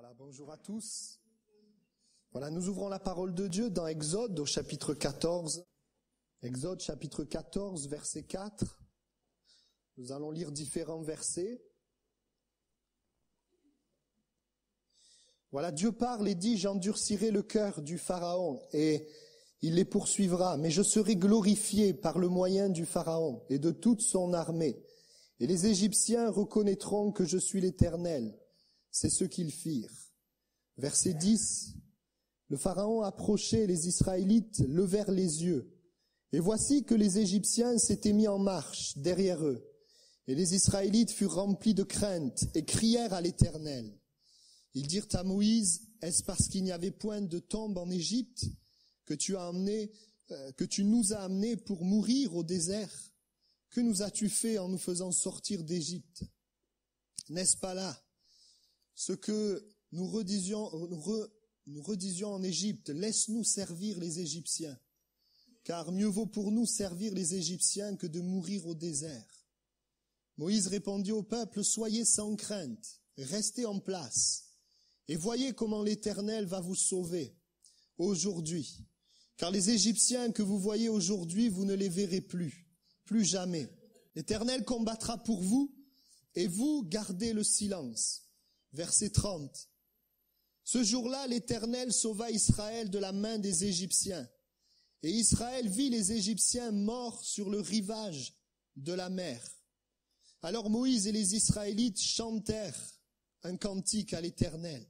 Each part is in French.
Voilà, bonjour à tous. Voilà, nous ouvrons la parole de Dieu dans Exode au chapitre 14. Exode chapitre 14, verset 4. Nous allons lire différents versets. Voilà, Dieu parle et dit, j'endurcirai le cœur du Pharaon et il les poursuivra, mais je serai glorifié par le moyen du Pharaon et de toute son armée. Et les Égyptiens reconnaîtront que je suis l'Éternel. C'est ce qu'ils firent. Verset 10. Le Pharaon approchait, les Israélites levèrent les yeux. Et voici que les Égyptiens s'étaient mis en marche derrière eux. Et les Israélites furent remplis de crainte et crièrent à l'Éternel. Ils dirent à Moïse, est-ce parce qu'il n'y avait point de tombe en Égypte que tu nous as amenés pour mourir au désert? Que nous as-tu fait en nous faisant sortir d'Égypte? N'est-ce pas là ce que nous redisions en Égypte? Laisse-nous servir les Égyptiens, car mieux vaut pour nous servir les Égyptiens que de mourir au désert. Moïse répondit au peuple, soyez sans crainte, restez en place, et voyez comment l'Éternel va vous sauver aujourd'hui. Car les Égyptiens que vous voyez aujourd'hui, vous ne les verrez plus jamais. L'Éternel combattra pour vous, et vous gardez le silence. Verset 30. Ce jour-là, l'Éternel sauva Israël de la main des Égyptiens. Et Israël vit les Égyptiens morts sur le rivage de la mer. Alors Moïse et les Israélites chantèrent un cantique à l'Éternel.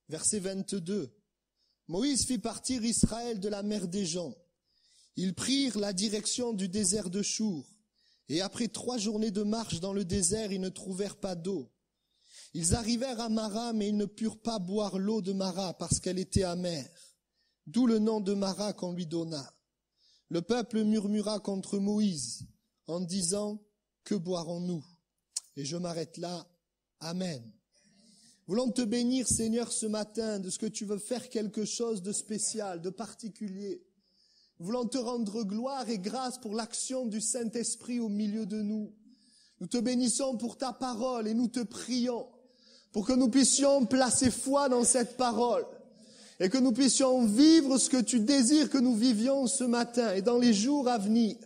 Verset 22. Moïse fit partir Israël de la mer des gens. Ils prirent la direction du désert de Chour. Et après 3 journées de marche dans le désert, ils ne trouvèrent pas d'eau. Ils arrivèrent à Mara, mais ils ne purent pas boire l'eau de Mara parce qu'elle était amère. D'où le nom de Mara qu'on lui donna. Le peuple murmura contre Moïse en disant, que boirons-nous? Et je m'arrête là. Amen. Voulons te bénir, Seigneur, ce matin, de ce que tu veux faire quelque chose de spécial, de particulier. Voulons te rendre gloire et grâce pour l'action du Saint-Esprit au milieu de nous. Nous te bénissons pour ta parole et nous te prions pour que nous puissions placer foi dans cette parole et que nous puissions vivre ce que tu désires que nous vivions ce matin et dans les jours à venir.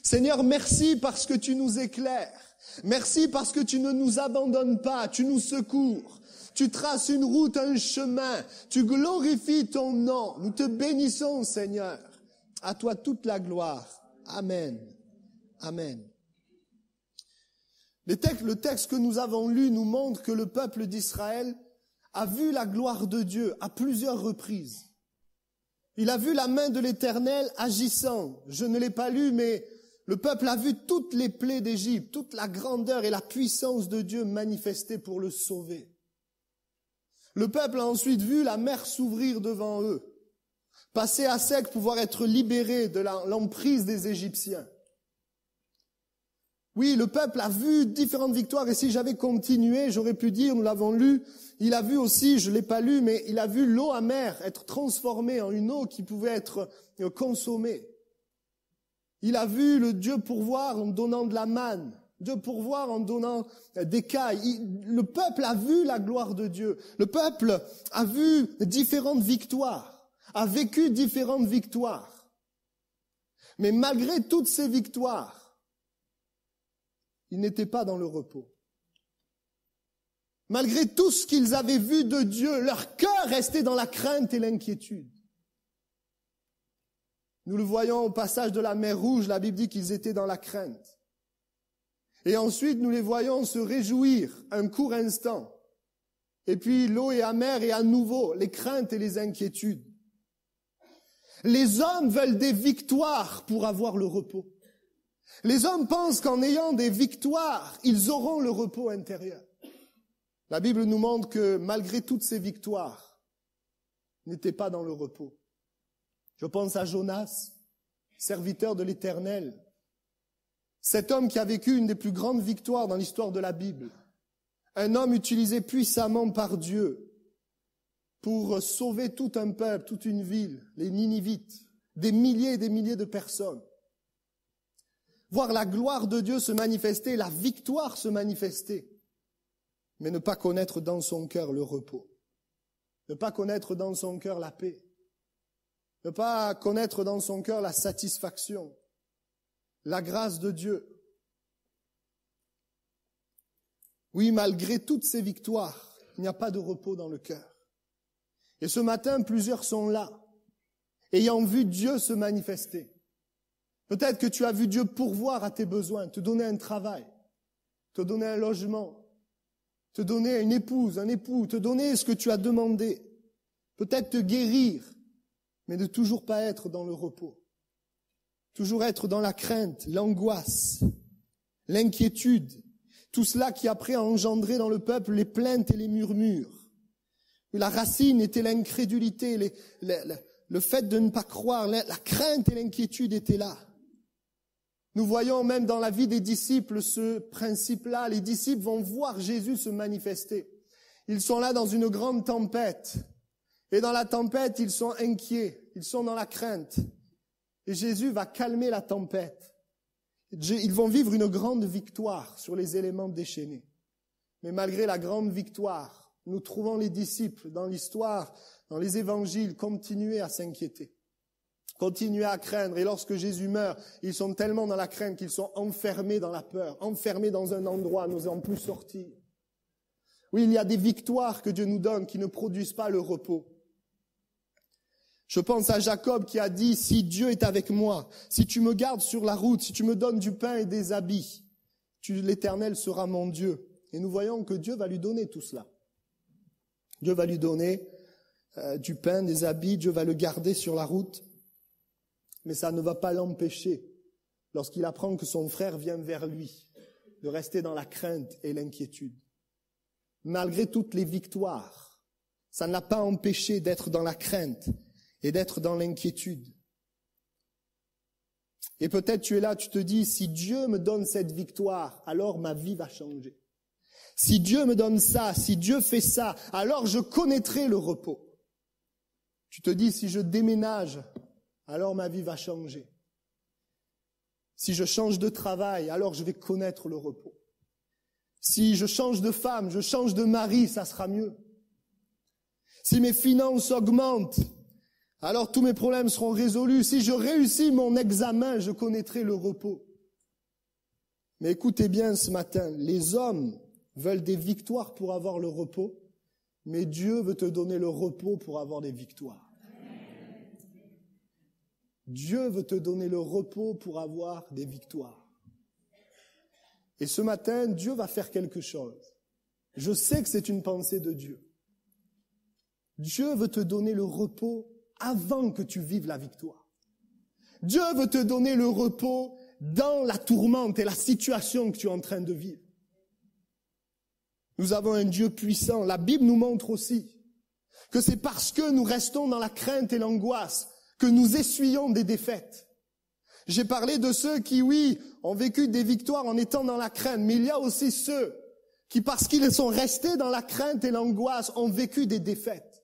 Seigneur, merci parce que tu nous éclaires. Merci parce que tu ne nous abandonnes pas, tu nous secours. Tu traces une route, un chemin. Tu glorifies ton nom. Nous te bénissons, Seigneur. À toi toute la gloire. Amen. Amen. Le texte que nous avons lu nous montre que le peuple d'Israël a vu la gloire de Dieu à plusieurs reprises. Il a vu la main de l'Éternel agissant. Je ne l'ai pas lu, mais le peuple a vu toutes les plaies d'Égypte, toute la grandeur et la puissance de Dieu manifestée pour le sauver. Le peuple a ensuite vu la mer s'ouvrir devant eux, passer à sec, pouvoir être libéré de l'emprise des Égyptiens. Oui, le peuple a vu différentes victoires, et si j'avais continué, j'aurais pu dire, nous l'avons lu, il a vu aussi, je l'ai pas lu, mais il a vu l'eau amère être transformée en une eau qui pouvait être consommée. Il a vu le Dieu pourvoir en donnant de la manne, Dieu pourvoir en donnant des cailles. Le peuple a vu la gloire de Dieu. Le peuple a vu différentes victoires, a vécu différentes victoires. Mais malgré toutes ces victoires, ils n'étaient pas dans le repos. Malgré tout ce qu'ils avaient vu de Dieu, leur cœur restait dans la crainte et l'inquiétude. Nous le voyons au passage de la mer Rouge, la Bible dit qu'ils étaient dans la crainte. Et ensuite, nous les voyons se réjouir un court instant. Et puis l'eau est amère et à nouveau, les craintes et les inquiétudes. Les hommes veulent des victoires pour avoir le repos. Les hommes pensent qu'en ayant des victoires, ils auront le repos intérieur. La Bible nous montre que malgré toutes ces victoires, ils n'étaient pas dans le repos. Je pense à Jonas, serviteur de l'Éternel. Cet homme qui a vécu une des plus grandes victoires dans l'histoire de la Bible. Un homme utilisé puissamment par Dieu pour sauver tout un peuple, toute une ville, les Ninivites, des milliers et des milliers de personnes. Voir la gloire de Dieu se manifester, la victoire se manifester. mais ne pas connaître dans son cœur le repos. Ne pas connaître dans son cœur la paix. Ne pas connaître dans son cœur la satisfaction, la grâce de Dieu. Oui, malgré toutes ces victoires, il n'y a pas de repos dans le cœur. Et ce matin, plusieurs sont là, ayant vu Dieu se manifester. Peut-être que tu as vu Dieu pourvoir à tes besoins, te donner un travail, te donner un logement, te donner une épouse, un époux, te donner ce que tu as demandé. Peut-être te guérir, mais ne toujours pas être dans le repos. Toujours être dans la crainte, l'angoisse, l'inquiétude. Tout cela qui après a engendré dans le peuple les plaintes et les murmures. La racine était l'incrédulité, le fait de ne pas croire, la crainte et l'inquiétude étaient là. Nous voyons même dans la vie des disciples ce principe-là. Les disciples vont voir Jésus se manifester. Ils sont là dans une grande tempête. Et dans la tempête, ils sont inquiets. Ils sont dans la crainte. Et Jésus va calmer la tempête. Ils vont vivre une grande victoire sur les éléments déchaînés. Mais malgré la grande victoire, nous trouvons les disciples dans l'histoire, dans les évangiles, continuer à s'inquiéter. Continuer à craindre. Et lorsque Jésus meurt, ils sont tellement dans la crainte qu'ils sont enfermés dans la peur, enfermés dans un endroit, n'osant plus sortir. Oui, il y a des victoires que Dieu nous donne qui ne produisent pas le repos. Je pense à Jacob qui a dit, si Dieu est avec moi, si tu me gardes sur la route, si tu me donnes du pain et des habits, l'Éternel sera mon Dieu. Et nous voyons que Dieu va lui donner tout cela. Dieu va lui donner du pain, des habits, Dieu va le garder sur la route. Mais ça ne va pas l'empêcher, lorsqu'il apprend que son frère vient vers lui, de rester dans la crainte et l'inquiétude. Malgré toutes les victoires, ça ne l'a pas empêché d'être dans la crainte et d'être dans l'inquiétude. Et peut-être tu es là, tu te dis, si Dieu me donne cette victoire, alors ma vie va changer. Si Dieu me donne ça, si Dieu fait ça, alors je connaîtrai le repos. Tu te dis, si je déménage, alors ma vie va changer. Si je change de travail, alors je vais connaître le repos. Si je change de femme, je change de mari, ça sera mieux. Si mes finances augmentent, alors tous mes problèmes seront résolus. Si je réussis mon examen, je connaîtrai le repos. Mais écoutez bien ce matin, les hommes veulent des victoires pour avoir le repos, mais Dieu veut te donner le repos pour avoir des victoires. Dieu veut te donner le repos pour avoir des victoires. Et ce matin, Dieu va faire quelque chose. Je sais que c'est une pensée de Dieu. Dieu veut te donner le repos avant que tu vives la victoire. Dieu veut te donner le repos dans la tourmente et la situation que tu es en train de vivre. Nous avons un Dieu puissant. La Bible nous montre aussi que c'est parce que nous restons dans la crainte et l'angoisse que nous essuyons des défaites. J'ai parlé de ceux qui, oui, ont vécu des victoires en étant dans la crainte, mais il y a aussi ceux qui, parce qu'ils sont restés dans la crainte et l'angoisse, ont vécu des défaites.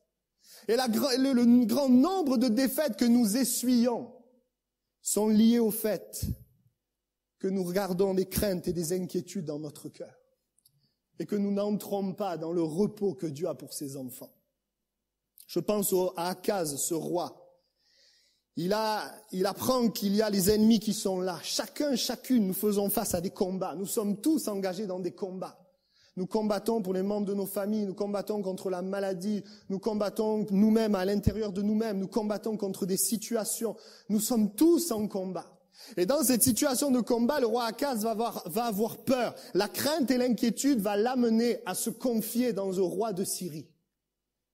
Et le grand nombre de défaites que nous essuyons sont liées au fait que nous regardons des craintes et des inquiétudes dans notre cœur et que nous n'entrons pas dans le repos que Dieu a pour ses enfants. Je pense à Akaz, ce roi. Il apprend qu'il y a les ennemis qui sont là. Chacune, nous faisons face à des combats. Nous sommes tous engagés dans des combats. Nous combattons pour les membres de nos familles, nous combattons contre la maladie, nous combattons nous-mêmes à l'intérieur de nous-mêmes, nous combattons contre des situations. Nous sommes tous en combat. Et dans cette situation de combat, le roi Akaz va avoir peur. La crainte et l'inquiétude va l'amener à se confier dans un roi de Syrie.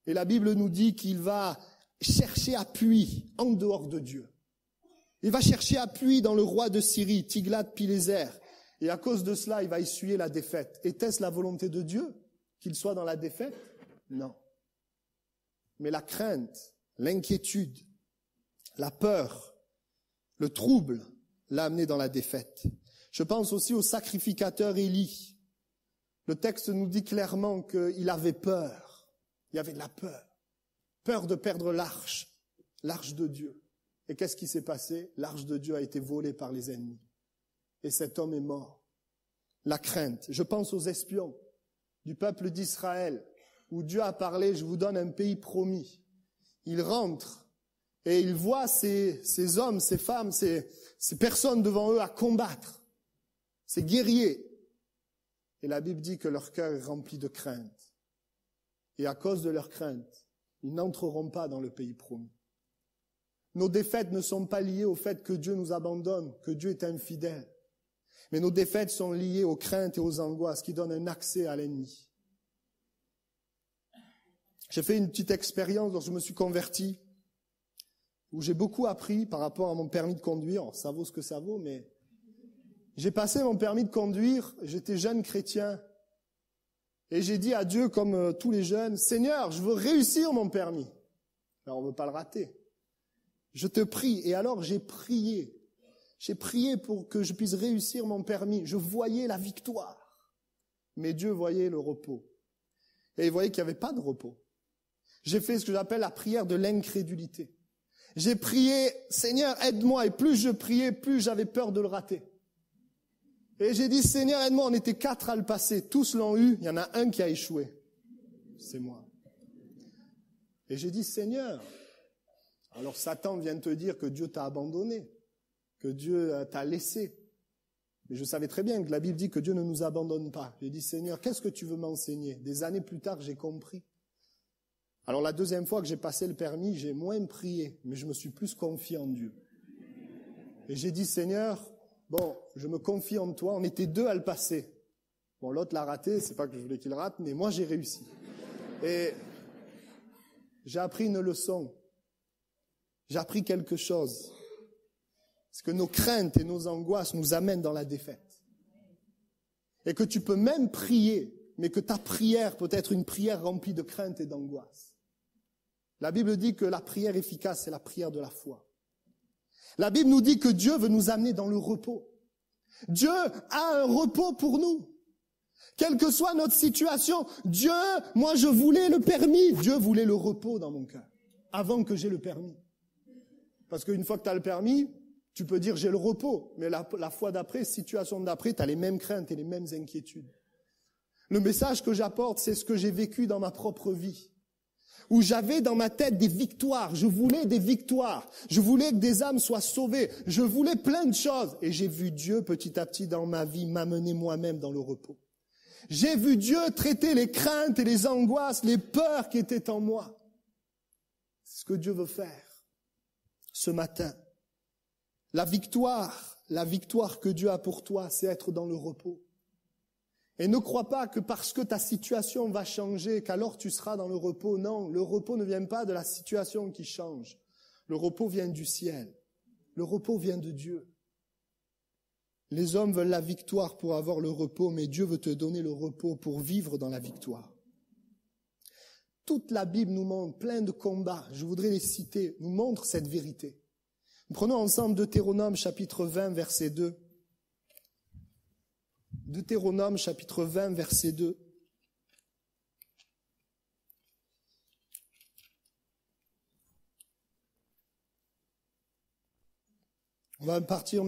Et la Bible nous dit qu'il va chercher appui en dehors de Dieu. Il va chercher appui dans le roi de Syrie, Tiglath-Pileser. Et à cause de cela, il va essuyer la défaite. Était-ce la volonté de Dieu qu'il soit dans la défaite? Non. Mais la crainte, l'inquiétude, la peur, le trouble l'a amené dans la défaite. Je pense aussi au sacrificateur Élie. Le texte nous dit clairement qu'il avait peur. Il y avait de la peur. Peur de perdre l'arche de Dieu. Et qu'est-ce qui s'est passé? L'arche de Dieu a été volée par les ennemis. Et cet homme est mort. La crainte. Je pense aux espions. du peuple d'Israël, où Dieu a parlé, je vous donne un pays promis. Ils rentrent et ils voient ces hommes, ces femmes, ces personnes devant eux à combattre, ces guerriers. Et la Bible dit que leur cœur est rempli de crainte. Et à cause de leur crainte, ils n'entreront pas dans le pays promis. Nos défaites ne sont pas liées au fait que Dieu nous abandonne, que Dieu est infidèle. Mais nos défaites sont liées aux craintes et aux angoisses qui donnent un accès à l'ennemi. J'ai fait une petite expérience lorsque je me suis converti, où j'ai beaucoup appris par rapport à mon permis de conduire. Ça vaut ce que ça vaut, mais j'ai passé mon permis de conduire, j'étais jeune chrétien, et j'ai dit à Dieu, comme tous les jeunes, « Seigneur, je veux réussir mon permis. » Alors on ne veut pas le rater. Je te prie. Et alors j'ai prié. J'ai prié pour que je puisse réussir mon permis. Je voyais la victoire. Mais Dieu voyait le repos. Et il voyait qu'il n'y avait pas de repos. J'ai fait ce que j'appelle la prière de l'incrédulité. J'ai prié, Seigneur, aide-moi. Et plus je priais, plus j'avais peur de le rater. Et j'ai dit, Seigneur, aide-moi. On était 4 à le passer. Tous l'ont eu. Il y en a un qui a échoué. C'est moi. Et j'ai dit, Seigneur. Alors Satan vient te dire que Dieu t'a abandonné, que Dieu t'a laissé. Mais je savais très bien que la Bible dit que Dieu ne nous abandonne pas. J'ai dit, Seigneur, qu'est-ce que tu veux m'enseigner? Des années plus tard, j'ai compris. Alors la deuxième fois que j'ai passé le permis, j'ai moins prié, mais je me suis plus confié en Dieu. Et j'ai dit, Seigneur, bon, je me confie en toi. On était 2 à le passer. Bon, l'autre l'a raté, c'est pas que je voulais qu'il rate, mais moi j'ai réussi. Et j'ai appris une leçon. J'ai appris quelque chose. C'est que nos craintes et nos angoisses nous amènent dans la défaite. Et que tu peux même prier, mais que ta prière peut être une prière remplie de crainte et d'angoisse. La Bible dit que la prière efficace, c'est la prière de la foi. La Bible nous dit que Dieu veut nous amener dans le repos. Dieu a un repos pour nous. Quelle que soit notre situation, Dieu, moi je voulais le permis. Dieu voulait le repos dans mon cœur, avant que j'aie le permis. Parce qu'une fois que tu as le permis, tu peux dire j'ai le repos. Mais la fois d'après, situation d'après, tu as les mêmes craintes et les mêmes inquiétudes. Le message que j'apporte, c'est ce que j'ai vécu dans ma propre vie. Où j'avais dans ma tête des victoires. Je voulais des victoires. Je voulais que des âmes soient sauvées. Je voulais plein de choses. Et j'ai vu Dieu petit à petit dans ma vie m'amener moi-même dans le repos. J'ai vu Dieu traiter les craintes et les angoisses, les peurs qui étaient en moi. C'est ce que Dieu veut faire. Ce matin, la victoire que Dieu a pour toi, c'est être dans le repos. Et ne crois pas que parce que ta situation va changer, qu'alors tu seras dans le repos. Non, le repos ne vient pas de la situation qui change. Le repos vient du ciel. Le repos vient de Dieu. Les hommes veulent la victoire pour avoir le repos, mais Dieu veut te donner le repos pour vivre dans la victoire. Toute la Bible nous montre plein de combats, je voudrais les citer, nous montre cette vérité. Nous prenons ensemble Deutéronome chapitre 20, verset 2. Deutéronome chapitre 20, verset 2. On va partir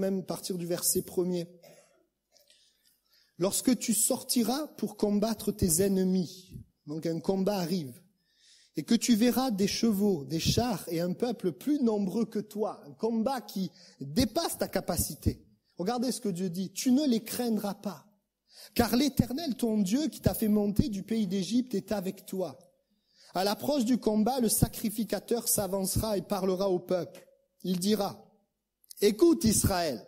du verset 1er. Lorsque tu sortiras pour combattre tes ennemis, donc un combat arrive, et que tu verras des chevaux, des chars et un peuple plus nombreux que toi, un combat qui dépasse ta capacité. Regardez ce que Dieu dit, tu ne les craindras pas, car l'Éternel, ton Dieu, qui t'a fait monter du pays d'Égypte, est avec toi. À l'approche du combat, le sacrificateur s'avancera et parlera au peuple. Il dira, « Écoute Israël,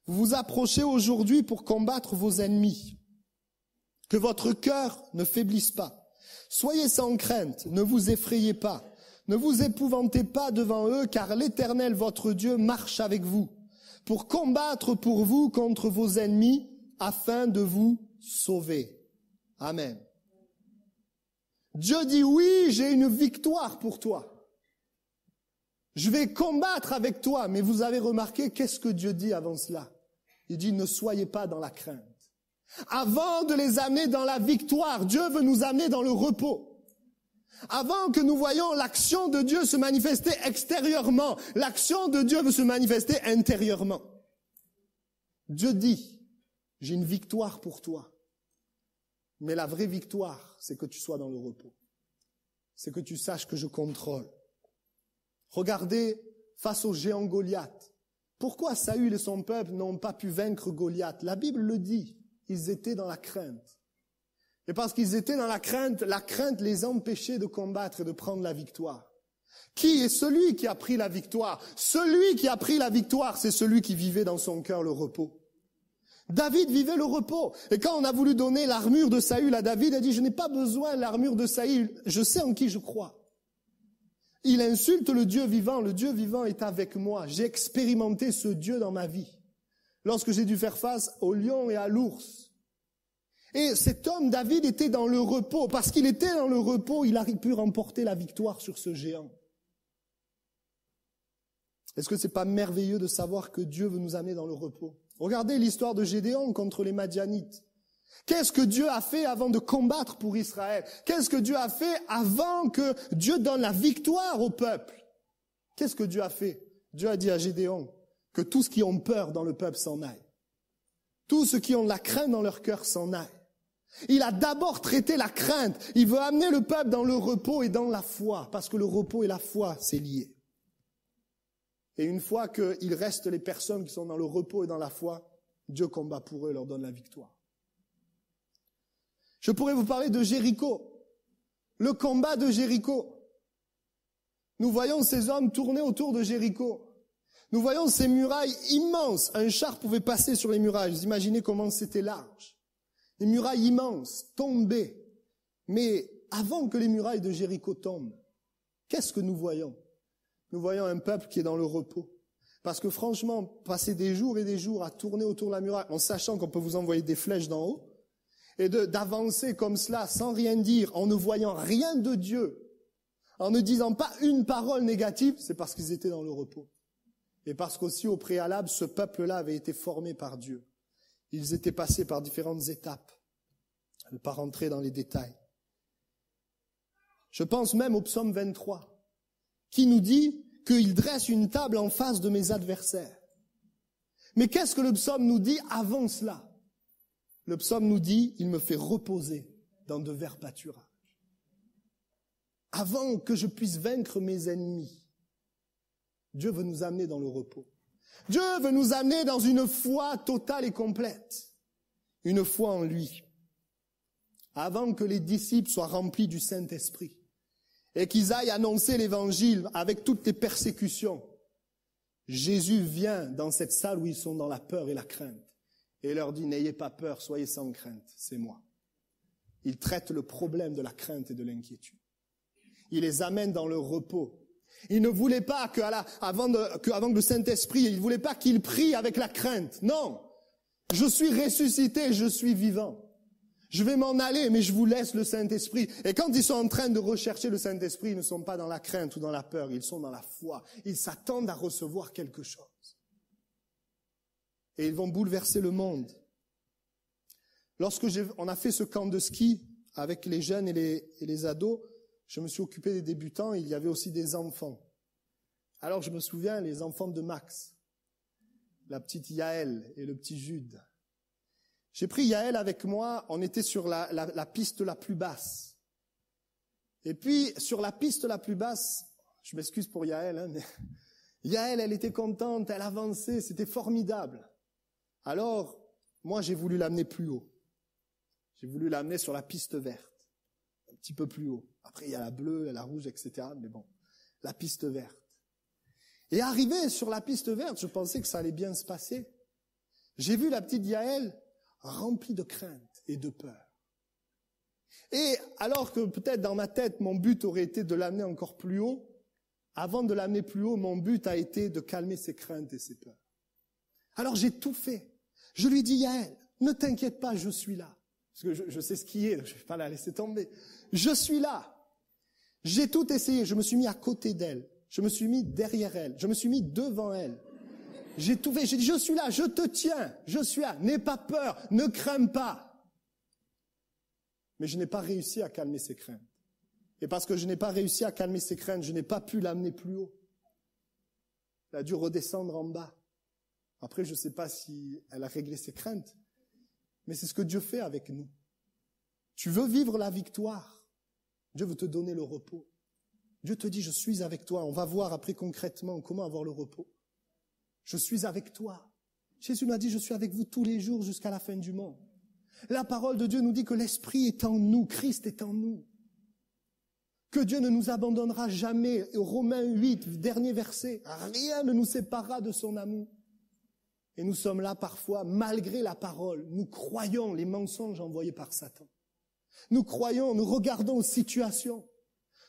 vous vous approchez aujourd'hui pour combattre vos ennemis. Que votre cœur ne faiblisse pas. Soyez sans crainte, ne vous effrayez pas, ne vous épouvantez pas devant eux, car l'Éternel, votre Dieu, marche avec vous, pour combattre pour vous contre vos ennemis, afin de vous sauver. » Amen. Dieu dit, oui, j'ai une victoire pour toi. Je vais combattre avec toi, mais vous avez remarqué, qu'est-ce que Dieu dit avant cela? Il dit, ne soyez pas dans la crainte. Avant de les amener dans la victoire, Dieu veut nous amener dans le repos. Avant que nous voyions l'action de Dieu se manifester extérieurement, l'action de Dieu veut se manifester intérieurement. Dieu dit, j'ai une victoire pour toi. Mais la vraie victoire, c'est que tu sois dans le repos. C'est que tu saches que je contrôle. Regardez, face au géant Goliath, pourquoi Saül et son peuple n'ont pas pu vaincre Goliath? La Bible le dit, ils étaient dans la crainte. Et parce qu'ils étaient dans la crainte les empêchait de combattre et de prendre la victoire. Qui est celui qui a pris la victoire? Celui qui a pris la victoire, c'est celui qui vivait dans son cœur le repos. David vivait le repos. Et quand on a voulu donner l'armure de Saül à David, il a dit, je n'ai pas besoin de l'armure de Saül, je sais en qui je crois. Il insulte le Dieu vivant est avec moi. J'ai expérimenté ce Dieu dans ma vie. Lorsque j'ai dû faire face au lion et à l'ours. Et cet homme, David, était dans le repos. Parce qu'il était dans le repos, il a pu remporter la victoire sur ce géant. Est-ce que c'est pas merveilleux de savoir que Dieu veut nous amener dans le repos? Regardez l'histoire de Gédéon contre les Madianites. Qu'est-ce que Dieu a fait avant de combattre pour Israël? Qu'est-ce que Dieu a fait avant que Dieu donne la victoire au peuple? Qu'est-ce que Dieu a fait? Dieu a dit à Gédéon que tous ceux qui ont peur dans le peuple s'en aillent. Tous ceux qui ont de la crainte dans leur cœur s'en aillent. Il a d'abord traité la crainte. Il veut amener le peuple dans le repos et dans la foi, parce que le repos et la foi, c'est lié. Et une fois qu'il reste les personnes qui sont dans le repos et dans la foi, Dieu combat pour eux et leur donne la victoire. Je pourrais vous parler de Jéricho, le combat de Jéricho. Nous voyons ces hommes tourner autour de Jéricho. Nous voyons ces murailles immenses. Un char pouvait passer sur les murailles. Vous imaginez comment c'était large. Les murailles immenses, tombées. Mais avant que les murailles de Jéricho tombent, qu'est-ce que nous voyons? Nous voyons un peuple qui est dans le repos. Parce que franchement, passer des jours et des jours à tourner autour de la muraille, en sachant qu'on peut vous envoyer des flèches d'en haut, et d'avancer comme cela, sans rien dire, en ne voyant rien de Dieu, en ne disant pas une parole négative, c'est parce qu'ils étaient dans le repos. Et parce qu'aussi, au préalable, ce peuple-là avait été formé par Dieu. Ils étaient passés par différentes étapes. Je ne vais pas rentrer dans les détails. Je pense même au psaume 23, qui nous dit qu'il dresse une table en face de mes adversaires. Mais qu'est-ce que le psaume nous dit avant cela? Le psaume nous dit, il me fait reposer dans de verts pâturages. Avant que je puisse vaincre mes ennemis, Dieu veut nous amener dans le repos. Dieu veut nous amener dans une foi totale et complète. Une foi en lui. Avant que les disciples soient remplis du Saint-Esprit et qu'ils aillent annoncer l'évangile avec toutes les persécutions, Jésus vient dans cette salle où ils sont dans la peur et la crainte. Et leur dit, n'ayez pas peur, soyez sans crainte, c'est moi. Il traite le problème de la crainte et de l'inquiétude. Il les amène dans le repos. Il ne voulait pas avant que le Saint-Esprit, il ne voulait pas qu'ils prient avec la crainte. Non, je suis ressuscité, je suis vivant. Je vais m'en aller, mais je vous laisse le Saint-Esprit. Et quand ils sont en train de rechercher le Saint-Esprit, ils ne sont pas dans la crainte ou dans la peur, ils sont dans la foi. Ils s'attendent à recevoir quelque chose. Et ils vont bouleverser le monde. Lorsque on a fait ce camp de ski avec les jeunes et les ados, je me suis occupé des débutants, il y avait aussi des enfants. Alors je me souviens, les enfants de Max, la petite Yaël et le petit Jude. J'ai pris Yaël avec moi, on était sur la piste la plus basse. Et puis, sur la piste la plus basse, je m'excuse pour Yaël, mais Yaël, elle était contente, elle avançait, c'était formidable. Alors, moi, j'ai voulu l'amener plus haut. J'ai voulu l'amener sur la piste verte, un petit peu plus haut. Après, il y a la bleue, la rouge, etc. Mais bon, la piste verte. Et arrivé sur la piste verte, je pensais que ça allait bien se passer. J'ai vu la petite Yaël remplie de crainte et de peur. Et alors que peut-être dans ma tête, mon but aurait été de l'amener encore plus haut, avant de l'amener plus haut, mon but a été de calmer ses craintes et ses peurs. Alors j'ai tout fait. Je lui dis, Yaël, ne t'inquiète pas, je suis là. Parce que je sais ce qui est, je ne vais pas la laisser tomber. Je suis là. J'ai tout essayé. Je me suis mis à côté d'elle. Je me suis mis derrière elle. Je me suis mis devant elle. J'ai tout fait. J'ai dit, je suis là, je te tiens. Je suis là. N'aie pas peur. Ne crains pas. Mais je n'ai pas réussi à calmer ses craintes. Et parce que je n'ai pas réussi à calmer ses craintes, je n'ai pas pu l'amener plus haut. Elle a dû redescendre en bas. Après, je ne sais pas si elle a réglé ses craintes. Mais c'est ce que Dieu fait avec nous. Tu veux vivre la victoire. Dieu veut te donner le repos. Dieu te dit, je suis avec toi. On va voir après concrètement comment avoir le repos. Je suis avec toi. Jésus m'a dit, je suis avec vous tous les jours jusqu'à la fin du monde. La parole de Dieu nous dit que l'Esprit est en nous, Christ est en nous. Que Dieu ne nous abandonnera jamais. Romains 8, dernier verset, rien ne nous séparera de son amour. Et nous sommes là parfois, malgré la parole, nous croyons les mensonges envoyés par Satan. Nous croyons, nous regardons aux situations.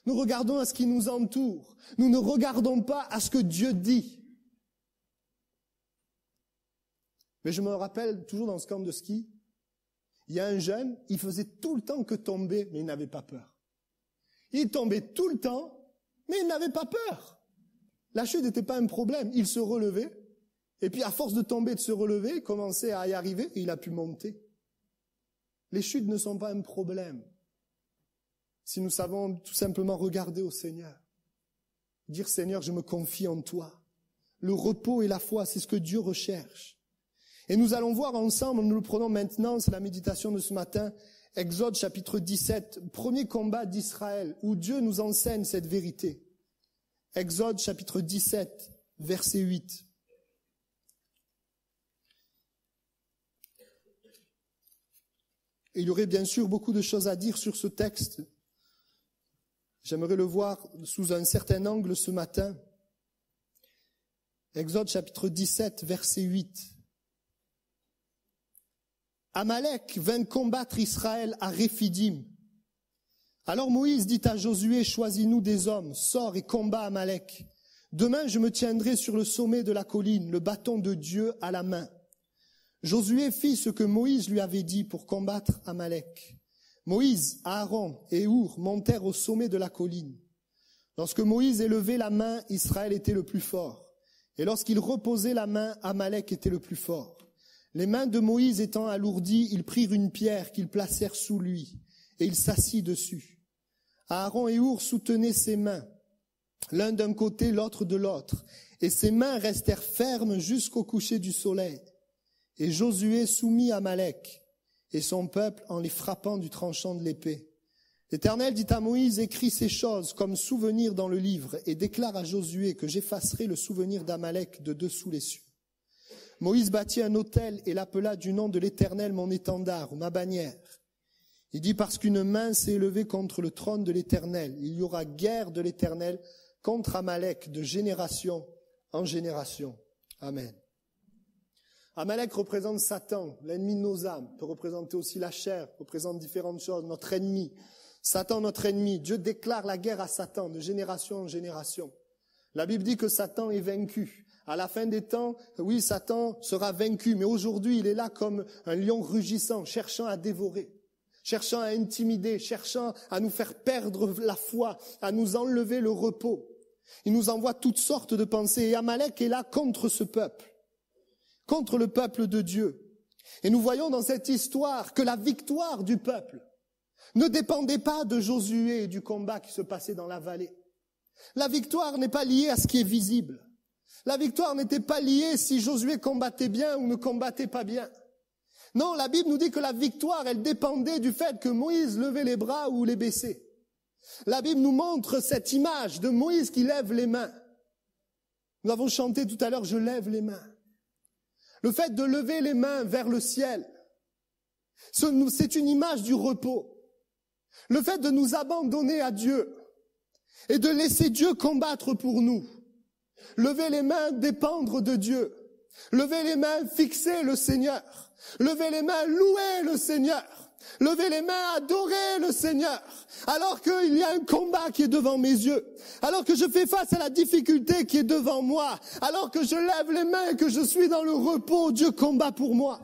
Nous regardons à ce qui nous entoure. Nous ne regardons pas à ce que Dieu dit. Mais je me rappelle, toujours dans ce camp de ski, il y a un jeune, il faisait tout le temps que tomber, mais il n'avait pas peur. Il tombait tout le temps, mais il n'avait pas peur. La chute n'était pas un problème. Il se relevait, et puis à force de tomber et de se relever, il commençait à y arriver, et il a pu monter. Les chutes ne sont pas un problème. Si nous savons tout simplement regarder au Seigneur, dire Seigneur, je me confie en toi. Le repos et la foi, c'est ce que Dieu recherche. Et nous allons voir ensemble, nous le prenons maintenant, c'est la méditation de ce matin, Exode chapitre 17, premier combat d'Israël, où Dieu nous enseigne cette vérité. Exode chapitre 17, verset 8. Et il y aurait bien sûr beaucoup de choses à dire sur ce texte. J'aimerais le voir sous un certain angle ce matin. Exode chapitre 17, verset 8. Amalek vint combattre Israël à Réphidim. Alors Moïse dit à Josué, choisis-nous des hommes, sors et combat Amalek. Demain je me tiendrai sur le sommet de la colline, le bâton de Dieu à la main. Josué fit ce que Moïse lui avait dit pour combattre Amalek. Moïse, Aaron et Hur montèrent au sommet de la colline. Lorsque Moïse élevait la main, Israël était le plus fort. Et lorsqu'il reposait la main, Amalek était le plus fort. Les mains de Moïse étant alourdies, ils prirent une pierre qu'ils placèrent sous lui, et il s'assit dessus. Aaron et Hur soutenaient ses mains, l'un d'un côté, l'autre de l'autre, et ses mains restèrent fermes jusqu'au coucher du soleil. Et Josué soumit Amalek et son peuple en les frappant du tranchant de l'épée. L'Éternel dit à Moïse, écris ces choses comme souvenir dans le livre, et déclare à Josué que j'effacerai le souvenir d'Amalek de dessous les cieux. Moïse bâtit un autel et l'appela du nom de l'Éternel mon étendard, ou ma bannière. Il dit, parce qu'une main s'est élevée contre le trône de l'Éternel, il y aura guerre de l'Éternel contre Amalek de génération en génération. Amen. Amalek représente Satan, l'ennemi de nos âmes, peut représenter aussi la chair, représente différentes choses, notre ennemi. Satan, notre ennemi. Dieu déclare la guerre à Satan de génération en génération. La Bible dit que Satan est vaincu. À la fin des temps, oui, Satan sera vaincu, mais aujourd'hui, il est là comme un lion rugissant, cherchant à dévorer, cherchant à intimider, cherchant à nous faire perdre la foi, à nous enlever le repos. Il nous envoie toutes sortes de pensées. Et Amalek est là contre ce peuple, contre le peuple de Dieu. Et nous voyons dans cette histoire que la victoire du peuple ne dépendait pas de Josué et du combat qui se passait dans la vallée. La victoire n'est pas liée à ce qui est visible. La victoire n'était pas liée si Josué combattait bien ou ne combattait pas bien. Non, la Bible nous dit que la victoire, elle dépendait du fait que Moïse levait les bras ou les baissait. La Bible nous montre cette image de Moïse qui lève les mains. Nous avons chanté tout à l'heure, je lève les mains. Le fait de lever les mains vers le ciel, c'est une image du repos. Le fait de nous abandonner à Dieu et de laisser Dieu combattre pour nous. Lever les mains, dépendre de Dieu. Lever les mains, fixer le Seigneur. Lever les mains, louer le Seigneur. Lever les mains, adorer le Seigneur. Alors qu'il y a un combat qui est devant mes yeux. Alors que je fais face à la difficulté qui est devant moi. Alors que je lève les mains et que je suis dans le repos, Dieu combat pour moi.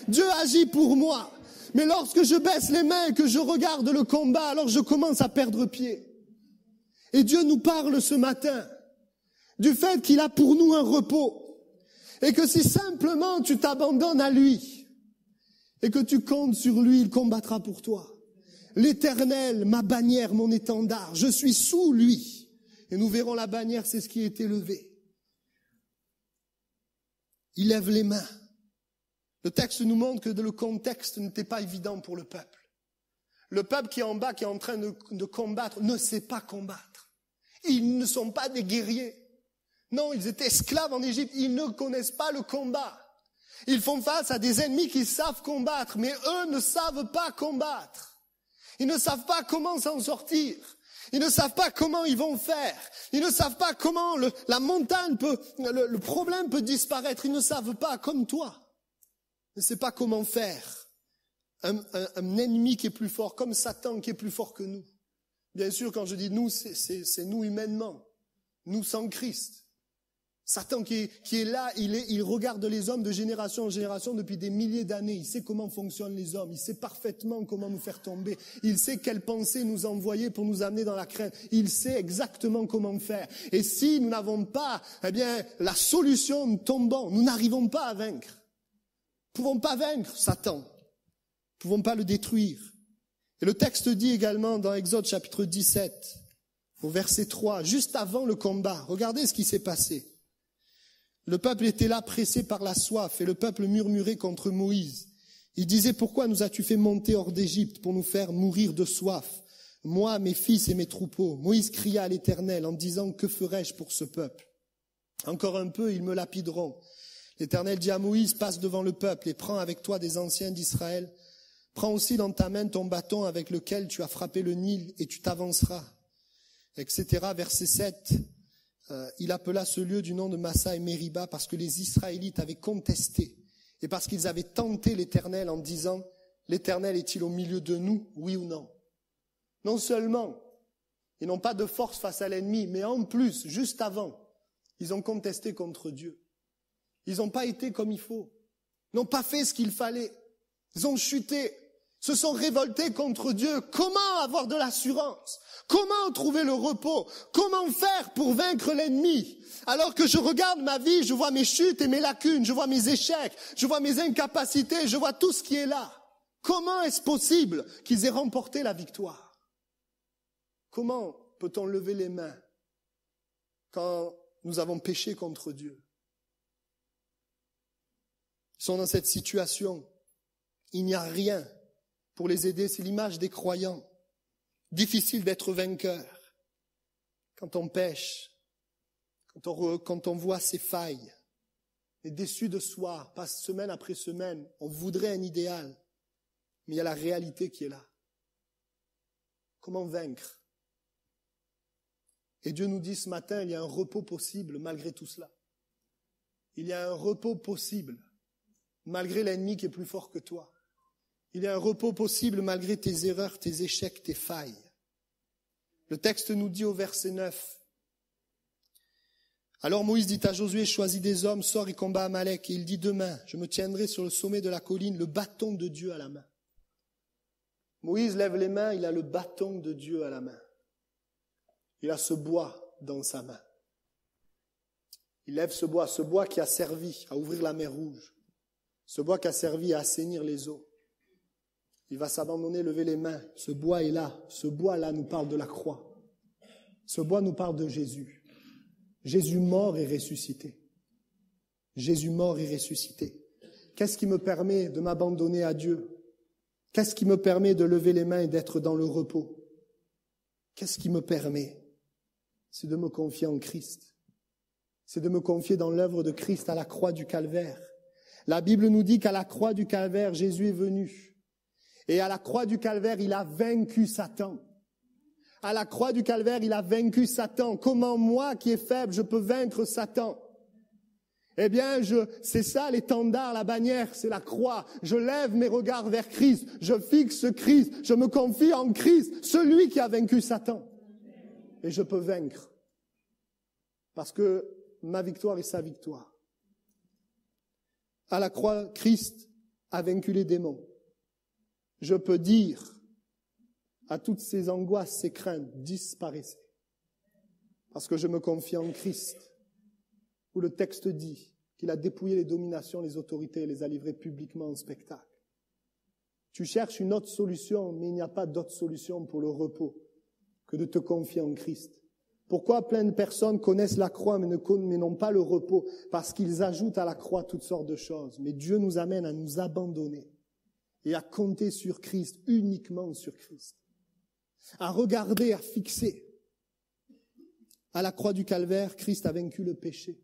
Dieu agit pour moi. Mais lorsque je baisse les mains et que je regarde le combat, alors je commence à perdre pied. Et Dieu nous parle ce matin du fait qu'il a pour nous un repos. Et que si simplement tu t'abandonnes à lui et que tu comptes sur lui, il combattra pour toi. L'Éternel, ma bannière, mon étendard, je suis sous lui. Et nous verrons la bannière, c'est ce qui est élevé. Il lève les mains. Le texte nous montre que le contexte n'était pas évident pour le peuple. Le peuple qui est en bas, qui est en train de combattre, ne sait pas combattre. Ils ne sont pas des guerriers. Non, ils étaient esclaves en Égypte. Ils ne connaissent pas le combat. Ils font face à des ennemis qui savent combattre, mais eux ne savent pas combattre. Ils ne savent pas comment s'en sortir. Ils ne savent pas comment ils vont faire. Ils ne savent pas comment la montagne le problème peut disparaître. Ils ne savent pas, comme toi. Ils ne savent pas comment faire. Un ennemi qui est plus fort, comme Satan qui est plus fort que nous. Bien sûr, quand je dis nous, c'est nous humainement. Nous sans Christ. Satan qui est là, il regarde les hommes de génération en génération depuis des milliers d'années. Il sait comment fonctionnent les hommes. Il sait parfaitement comment nous faire tomber. Il sait quelles pensées nous envoyer pour nous amener dans la crainte. Il sait exactement comment faire. Et si nous n'avons pas, la solution, nous tombons. Nous n'arrivons pas à vaincre. Nous ne pouvons pas vaincre Satan. Nous ne pouvons pas le détruire. Et le texte dit également dans Exode chapitre 17, au verset 3, juste avant le combat, regardez ce qui s'est passé. Le peuple était là pressé par la soif et le peuple murmurait contre Moïse. Il disait, pourquoi nous as-tu fait monter hors d'Égypte pour nous faire mourir de soif, moi, mes fils et mes troupeaux? Moïse cria à l'Éternel en disant, que ferai-je pour ce peuple? Encore un peu, ils me lapideront. L'Éternel dit à Moïse, passe devant le peuple et prends avec toi des anciens d'Israël. Prends aussi dans ta main ton bâton avec lequel tu as frappé le Nil et tu t'avanceras. Etc. Verset 7. Il appela ce lieu du nom de Massa et Mériba parce que les Israélites avaient contesté et parce qu'ils avaient tenté l'Éternel en disant, l'Éternel est-il au milieu de nous, oui ou non? Non seulement ils n'ont pas de force face à l'ennemi, mais en plus, juste avant, ils ont contesté contre Dieu. Ils n'ont pas été comme il faut. Ils n'ont pas fait ce qu'il fallait. Ils ont chuté, se sont révoltés contre Dieu. Comment avoir de l'assurance? Comment trouver le repos? Comment faire pour vaincre l'ennemi? Alors que je regarde ma vie, je vois mes chutes et mes lacunes, je vois mes échecs, je vois mes incapacités, je vois tout ce qui est là. Comment est-ce possible qu'ils aient remporté la victoire? Comment peut-on lever les mains quand nous avons péché contre Dieu? Ils sont dans cette situation. Il n'y a rien pour les aider. C'est l'image des croyants. Difficile d'être vainqueur quand on pêche, quand on voit ses failles. On est déçu de soi, passe semaine après semaine. On voudrait un idéal, mais il y a la réalité qui est là. Comment vaincre? Et Dieu nous dit ce matin, il y a un repos possible malgré tout cela. Il y a un repos possible malgré l'ennemi qui est plus fort que toi. Il y a un repos possible malgré tes erreurs, tes échecs, tes failles. Le texte nous dit au verset 9, « Alors Moïse dit à Josué, choisis des hommes, sors et combat Amalek. Et il dit, demain, je me tiendrai sur le sommet de la colline, le bâton de Dieu à la main. » Moïse lève les mains, il a le bâton de Dieu à la main. Il a ce bois dans sa main. Il lève ce bois qui a servi à ouvrir la mer Rouge, ce bois qui a servi à assainir les eaux. Il va s'abandonner, lever les mains. Ce bois est là. Ce bois-là nous parle de la croix. Ce bois nous parle de Jésus. Jésus mort et ressuscité. Jésus mort et ressuscité. Qu'est-ce qui me permet de m'abandonner à Dieu? Qu'est-ce qui me permet de lever les mains et d'être dans le repos? Qu'est-ce qui me permet? C'est de me confier en Christ. C'est de me confier dans l'œuvre de Christ à la croix du Calvaire. La Bible nous dit qu'à la croix du Calvaire, Jésus est venu. Et à la croix du Calvaire, il a vaincu Satan. À la croix du Calvaire, il a vaincu Satan. Comment moi, qui est faible, je peux vaincre Satan? Eh bien, c'est ça l'étendard, la bannière, c'est la croix. Je lève mes regards vers Christ. Je fixe Christ. Je me confie en Christ, celui qui a vaincu Satan. Et je peux vaincre. Parce que ma victoire est sa victoire. À la croix, Christ a vaincu les démons. Je peux dire à toutes ces angoisses, ces craintes, disparaissez. Parce que je me confie en Christ, où le texte dit qu'il a dépouillé les dominations, les autorités et les a livrées publiquement en spectacle. Tu cherches une autre solution, mais il n'y a pas d'autre solution pour le repos que de te confier en Christ. Pourquoi plein de personnes connaissent la croix mais n'ont pas le repos? Parce qu'ils ajoutent à la croix toutes sortes de choses. Mais Dieu nous amène à nous abandonner et à compter sur Christ, uniquement sur Christ. À regarder, à fixer. À la croix du calvaire, Christ a vaincu le péché.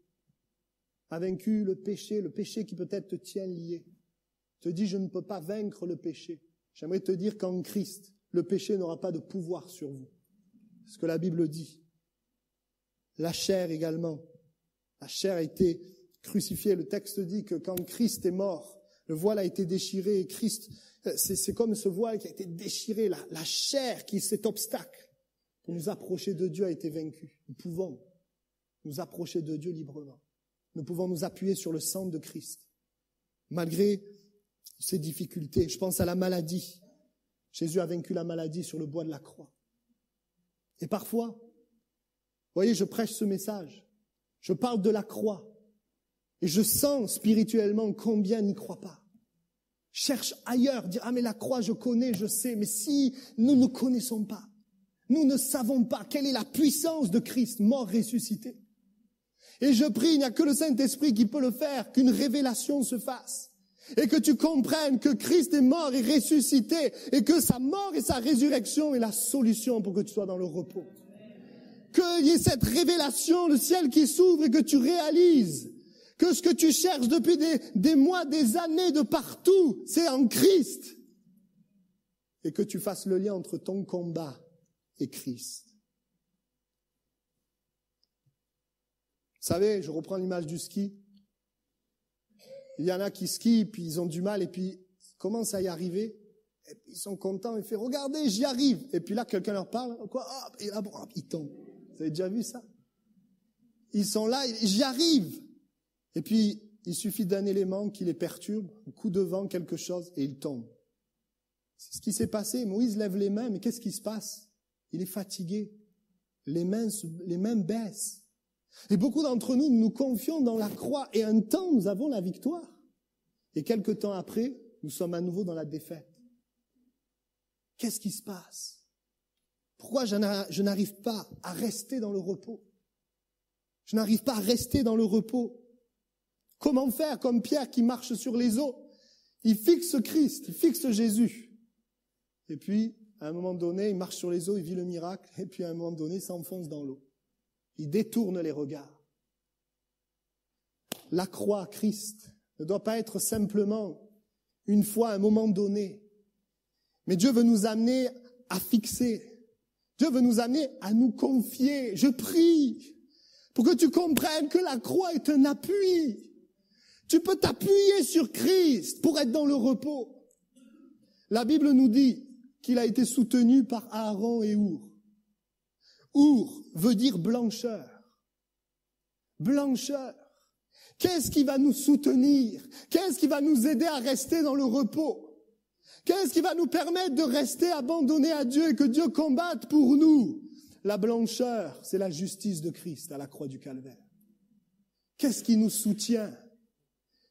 A vaincu le péché qui peut-être te tient lié. Te dit, je ne peux pas vaincre le péché. J'aimerais te dire qu'en Christ, le péché n'aura pas de pouvoir sur vous. C'est ce que la Bible dit. La chair également. La chair a été crucifiée. Le texte dit que quand Christ est mort, le voile a été déchiré et Christ, c'est comme ce voile qui a été déchiré. La chair qui est cet obstacle pour nous approcher de Dieu a été vaincue. Nous pouvons nous approcher de Dieu librement. Nous pouvons nous appuyer sur le sang de Christ. Malgré ces difficultés, je pense à la maladie. Jésus a vaincu la maladie sur le bois de la croix. Et parfois, vous voyez, je prêche ce message. Je parle de la croix. Et je sens spirituellement combien n'y croient pas. Cherche ailleurs, dire, ah mais la croix je connais, je sais, mais si nous ne connaissons pas, nous ne savons pas quelle est la puissance de Christ, mort, ressuscité. Et je prie, il n'y a que le Saint-Esprit qui peut le faire, qu'une révélation se fasse. Et que tu comprennes que Christ est mort et ressuscité, et que sa mort et sa résurrection est la solution pour que tu sois dans le repos. Qu'il y ait cette révélation, le ciel qui s'ouvre et que tu réalises que ce que tu cherches depuis des mois, des années de partout, c'est en Christ. Et que tu fasses le lien entre ton combat et Christ. Vous savez, je reprends l'image du ski. Il y en a qui skient, puis ils ont du mal, et puis ils commencent à y arriver. Et puis ils sont contents, ils font « Regardez, j'y arrive !» Et puis là, quelqu'un leur parle, quoi, et là, ils tombent. Vous avez déjà vu ça? Ils sont là, j'y arrive. Et puis, il suffit d'un élément qui les perturbe, un coup de vent, quelque chose, et ils tombent. C'est ce qui s'est passé. Moïse lève les mains, mais qu'est-ce qui se passe? Il est fatigué. Les mains baissent. Et beaucoup d'entre nous, nous confions dans la croix, et un temps, nous avons la victoire. Et quelque temps après, nous sommes à nouveau dans la défaite. Qu'est-ce qui se passe? Pourquoi je n'arrive pas à rester dans le repos? Je n'arrive pas à rester dans le repos. Comment faire comme Pierre qui marche sur les eaux? Il fixe Christ, il fixe Jésus. Et puis, à un moment donné, il marche sur les eaux, il vit le miracle, et puis à un moment donné, il s'enfonce dans l'eau. Il détourne les regards. La croix, Christ, ne doit pas être simplement une fois, à un moment donné. Mais Dieu veut nous amener à fixer. Dieu veut nous amener à nous confier. Je prie pour que tu comprennes que la croix est un appui. Tu peux t'appuyer sur Christ pour être dans le repos. La Bible nous dit qu'il a été soutenu par Aaron et Our. Our veut dire blancheur. Blancheur. Qu'est-ce qui va nous soutenir? Qu'est-ce qui va nous aider à rester dans le repos? Qu'est-ce qui va nous permettre de rester abandonnés à Dieu et que Dieu combatte pour nous? La blancheur, c'est la justice de Christ à la croix du calvaire. Qu'est-ce qui nous soutient?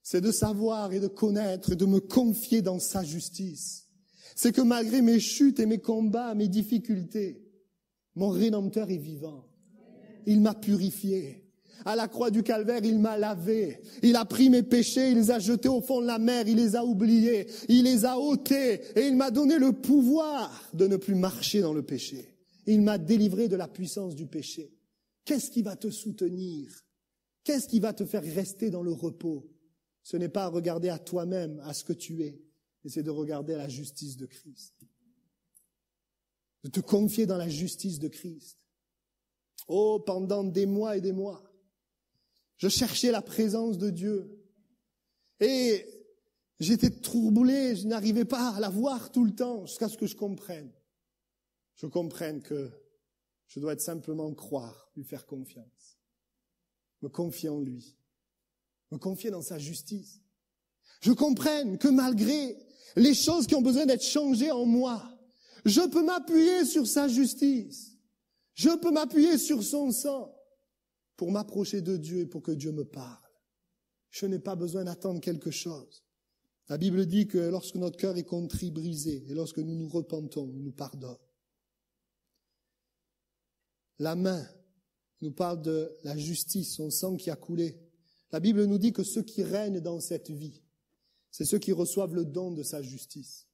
C'est de savoir et de connaître et de me confier dans sa justice. C'est que malgré mes chutes et mes combats, mes difficultés, mon Rédempteur est vivant. Il m'a purifié. À la croix du calvaire, il m'a lavé. Il a pris mes péchés, il les a jetés au fond de la mer, il les a oubliés, il les a ôtés et il m'a donné le pouvoir de ne plus marcher dans le péché. Il m'a délivré de la puissance du péché. Qu'est-ce qui va te soutenir? Qu'est-ce qui va te faire rester dans le repos? Ce n'est pas à regarder à toi-même, à ce que tu es, mais c'est de regarder à la justice de Christ. De te confier dans la justice de Christ. Oh, pendant des mois et des mois, je cherchais la présence de Dieu. Et j'étais troublé, je n'arrivais pas à la voir tout le temps, jusqu'à ce que je comprenne. Je comprenne que je dois être simplement croire, lui faire confiance. Me confier en lui. Me confier dans sa justice. Je comprenne que malgré les choses qui ont besoin d'être changées en moi, je peux m'appuyer sur sa justice. Je peux m'appuyer sur son sang pour m'approcher de Dieu et pour que Dieu me parle. Je n'ai pas besoin d'attendre quelque chose. La Bible dit que lorsque notre cœur est contrit, brisé, et lorsque nous nous repentons, il nous pardonne. La main nous parle de la justice, son sang qui a coulé. La Bible nous dit que ceux qui règnent dans cette vie, c'est ceux qui reçoivent le don de sa justice.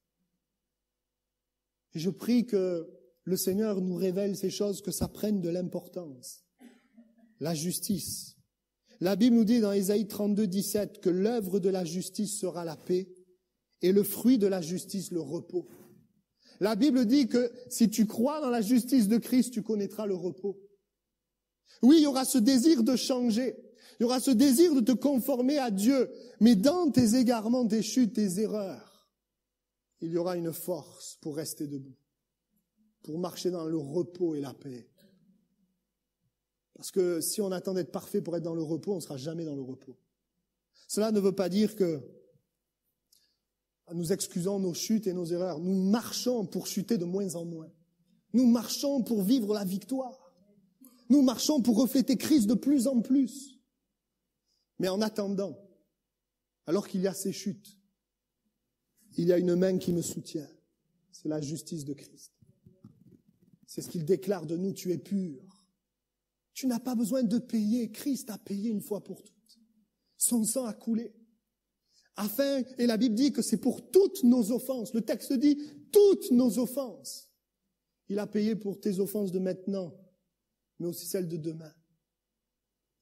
Et je prie que le Seigneur nous révèle ces choses, que ça prenne de l'importance. La justice. La Bible nous dit dans Ésaïe 32, 17 que l'œuvre de la justice sera la paix et le fruit de la justice le repos. La Bible dit que si tu crois dans la justice de Christ, tu connaîtras le repos. Oui, il y aura ce désir de changer. Il y aura ce désir de te conformer à Dieu. Mais dans tes égarements, tes chutes, tes erreurs, il y aura une force pour rester debout, pour marcher dans le repos et la paix. Parce que si on attend d'être parfait pour être dans le repos, on ne sera jamais dans le repos. Cela ne veut pas dire que nous excusons nos chutes et nos erreurs. Nous marchons pour chuter de moins en moins. Nous marchons pour vivre la victoire. Nous marchons pour refléter Christ de plus en plus. Mais en attendant, alors qu'il y a ces chutes, il y a une main qui me soutient. C'est la justice de Christ. C'est ce qu'il déclare de nous, tu es pur. Tu n'as pas besoin de payer. Christ a payé une fois pour toutes. Son sang a coulé. Et la Bible dit que c'est pour toutes nos offenses. Le texte dit toutes nos offenses. Il a payé pour tes offenses de maintenant, mais aussi celles de demain.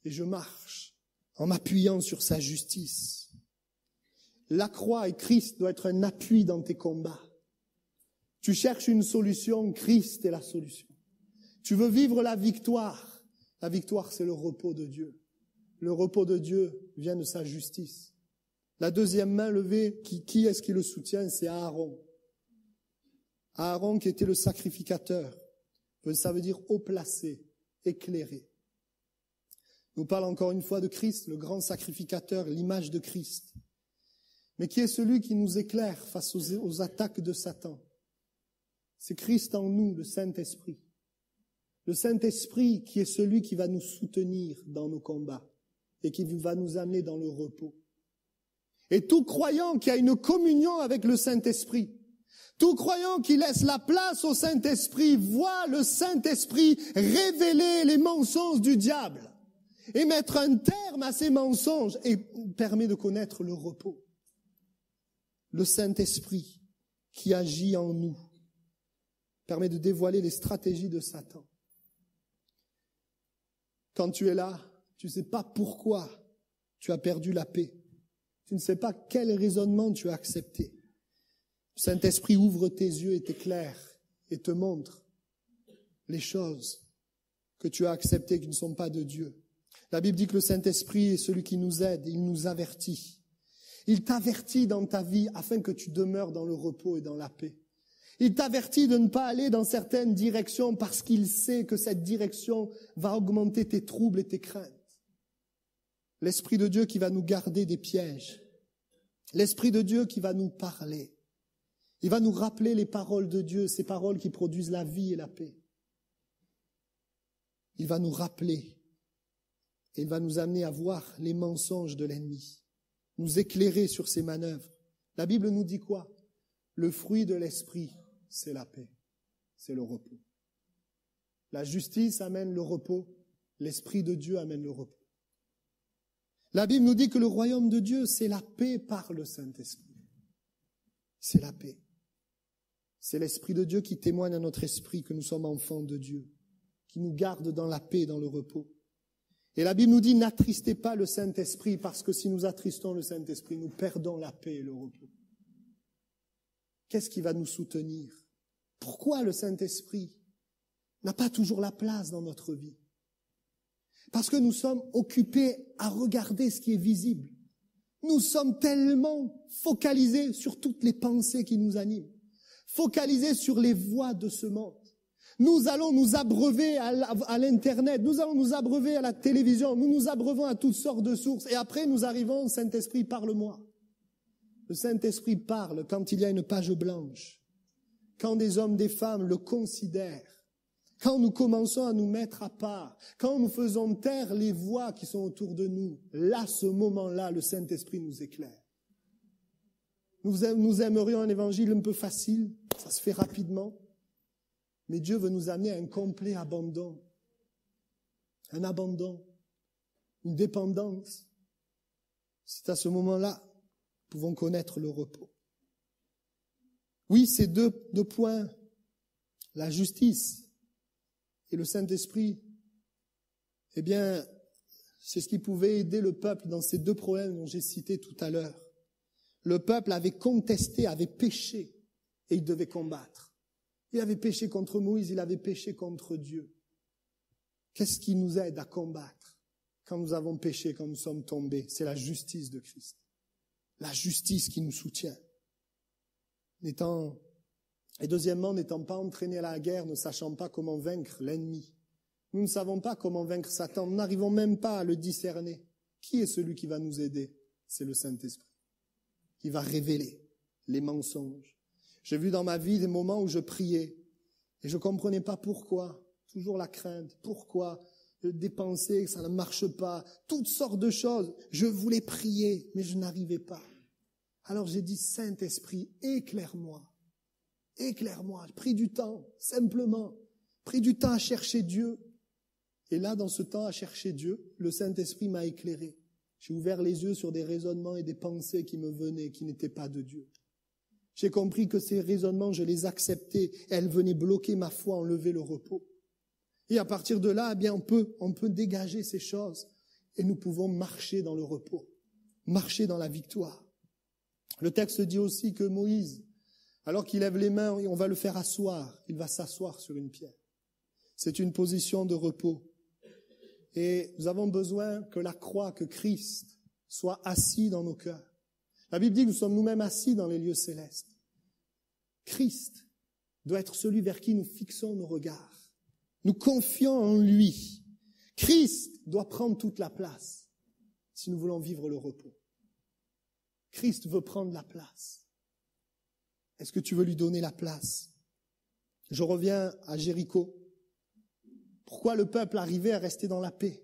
Et je marche en m'appuyant sur sa justice. La croix et Christ doivent être un appui dans tes combats. Tu cherches une solution, Christ est la solution. Tu veux vivre la victoire. La victoire, c'est le repos de Dieu. Le repos de Dieu vient de sa justice. La deuxième main levée, qui est-ce qui le soutient? C'est Aaron. Aaron qui était le sacrificateur. Ça veut dire haut placé, éclairé. Nous parle encore une fois de Christ, le grand sacrificateur, l'image de Christ. Mais qui est celui qui nous éclaire face aux attaques de Satan? C'est Christ en nous, le Saint-Esprit. Le Saint-Esprit qui est celui qui va nous soutenir dans nos combats et qui va nous amener dans le repos. Et tout croyant qui a une communion avec le Saint-Esprit, tout croyant qui laisse la place au Saint-Esprit, voit le Saint-Esprit révéler les mensonges du diable et mettre un terme à ces mensonges et permet de connaître le repos. Le Saint-Esprit qui agit en nous permet de dévoiler les stratégies de Satan. Quand tu es là, tu ne sais pas pourquoi tu as perdu la paix. Tu ne sais pas quel raisonnement tu as accepté. Le Saint-Esprit ouvre tes yeux et t'éclaire et te montre les choses que tu as acceptées qui ne sont pas de Dieu. La Bible dit que le Saint-Esprit est celui qui nous aide, il nous avertit. Il t'avertit dans ta vie afin que tu demeures dans le repos et dans la paix. Il t'avertit de ne pas aller dans certaines directions parce qu'il sait que cette direction va augmenter tes troubles et tes craintes. L'Esprit de Dieu qui va nous garder des pièges. L'Esprit de Dieu qui va nous parler. Il va nous rappeler les paroles de Dieu, ces paroles qui produisent la vie et la paix. Il va nous rappeler et il va nous amener à voir les mensonges de l'ennemi, nous éclairer sur ses manœuvres. La Bible nous dit quoi? Le fruit de l'Esprit, c'est la paix, c'est le repos. La justice amène le repos, l'Esprit de Dieu amène le repos. La Bible nous dit que le royaume de Dieu, c'est la paix par le Saint-Esprit. C'est la paix. C'est l'Esprit de Dieu qui témoigne à notre esprit que nous sommes enfants de Dieu, qui nous garde dans la paix, dans le repos. Et la Bible nous dit, n'attristez pas le Saint-Esprit, parce que si nous attristons le Saint-Esprit, nous perdons la paix et le repos. Qu'est-ce qui va nous soutenir? Pourquoi le Saint-Esprit n'a pas toujours la place dans notre vie? Parce que nous sommes occupés à regarder ce qui est visible. Nous sommes tellement focalisés sur toutes les pensées qui nous animent, focalisés sur les voies de ce monde. Nous allons nous abreuver à l'Internet, nous allons nous abreuver à la télévision, nous nous abreuvons à toutes sortes de sources. Et après, nous arrivons, Saint-Esprit, parle-moi. Le Saint-Esprit parle quand il y a une page blanche, quand des hommes, des femmes le considèrent, quand nous commençons à nous mettre à part, quand nous faisons taire les voix qui sont autour de nous. Là, ce moment-là, le Saint-Esprit nous éclaire. Nous aimerions un évangile un peu facile, ça se fait rapidement. Mais Dieu veut nous amener à un complet abandon. Un abandon, une dépendance. C'est à ce moment-là pouvons connaître le repos. Oui, ces deux points, la justice et le Saint-Esprit, eh bien, c'est ce qui pouvait aider le peuple dans ces deux problèmes dont j'ai cité tout à l'heure. Le peuple avait contesté, avait péché, et il devait combattre. Il avait péché contre Moïse, il avait péché contre Dieu. Qu'est-ce qui nous aide à combattre quand nous avons péché, quand nous sommes tombés? C'est la justice de Christ. La justice qui nous soutient. Et deuxièmement, n'étant pas entraînés à la guerre, ne sachant pas comment vaincre l'ennemi. Nous ne savons pas comment vaincre Satan, nous n'arrivons même pas à le discerner. Qui est celui qui va nous aider? C'est le Saint-Esprit, qui va révéler les mensonges. J'ai vu dans ma vie des moments où je priais et je ne comprenais pas pourquoi. Toujours la crainte. Pourquoi? Des pensées, que ça ne marche pas. Toutes sortes de choses. Je voulais prier, mais je n'arrivais pas. Alors j'ai dit, Saint-Esprit, éclaire-moi. Éclaire-moi. J'ai pris du temps, simplement. Pris du temps à chercher Dieu. Et là, dans ce temps à chercher Dieu, le Saint-Esprit m'a éclairé. J'ai ouvert les yeux sur des raisonnements et des pensées qui me venaient, qui n'étaient pas de Dieu. J'ai compris que ces raisonnements, je les acceptais. Elles venaient bloquer ma foi, enlever le repos. Et à partir de là, eh bien, on peut dégager ces choses et nous pouvons marcher dans le repos, marcher dans la victoire. Le texte dit aussi que Moïse, alors qu'il lève les mains, on va le faire asseoir. Il va s'asseoir sur une pierre. C'est une position de repos. Et nous avons besoin que la croix, que Christ soit assis dans nos cœurs. La Bible dit que nous sommes nous-mêmes assis dans les lieux célestes. Christ doit être celui vers qui nous fixons nos regards. Nous confions en lui. Christ doit prendre toute la place si nous voulons vivre le repos. Christ veut prendre la place. Est-ce que tu veux lui donner la place? Je reviens à Jéricho. Pourquoi le peuple arrivait à rester dans la paix?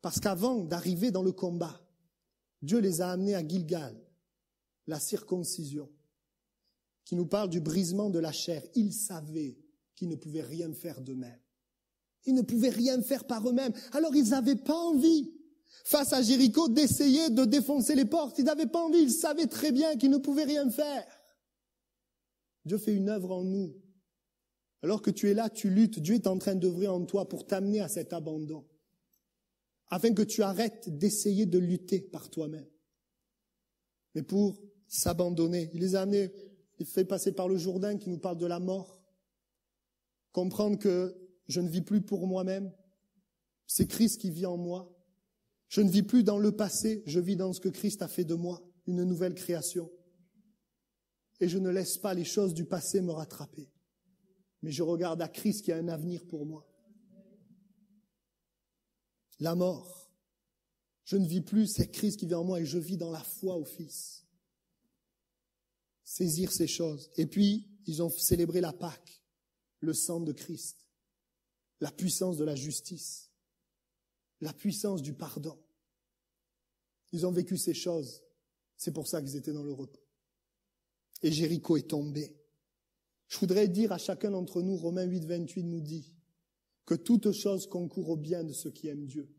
Parce qu'avant d'arriver dans le combat, Dieu les a amenés à Gilgal, la circoncision, qui nous parle du brisement de la chair. Ils savaient qu'ils ne pouvaient rien faire d'eux-mêmes. Ils ne pouvaient rien faire par eux-mêmes. Alors ils n'avaient pas envie, face à Jéricho, d'essayer de défoncer les portes. Ils n'avaient pas envie, ils savaient très bien qu'ils ne pouvaient rien faire. Dieu fait une œuvre en nous. Alors que tu es là, tu luttes, Dieu est en train d'œuvrer en toi pour t'amener à cet abandon, afin que tu arrêtes d'essayer de lutter par toi-même, mais pour s'abandonner. Il les a amenés, il fait passer par le Jourdain qui nous parle de la mort, comprendre que je ne vis plus pour moi-même, c'est Christ qui vit en moi. Je ne vis plus dans le passé, je vis dans ce que Christ a fait de moi, une nouvelle création. Et je ne laisse pas les choses du passé me rattraper. Mais je regarde à Christ qui a un avenir pour moi. La mort, je ne vis plus, c'est Christ qui vit en moi et je vis dans la foi au Fils. Saisir ces choses. Et puis, ils ont célébré la Pâque, le sang de Christ, la puissance de la justice, la puissance du pardon. Ils ont vécu ces choses. C'est pour ça qu'ils étaient dans le repos. Et Jéricho est tombé. Je voudrais dire à chacun d'entre nous, Romains 8, 28 nous dit que toute chose concourt au bien de ceux qui aiment Dieu.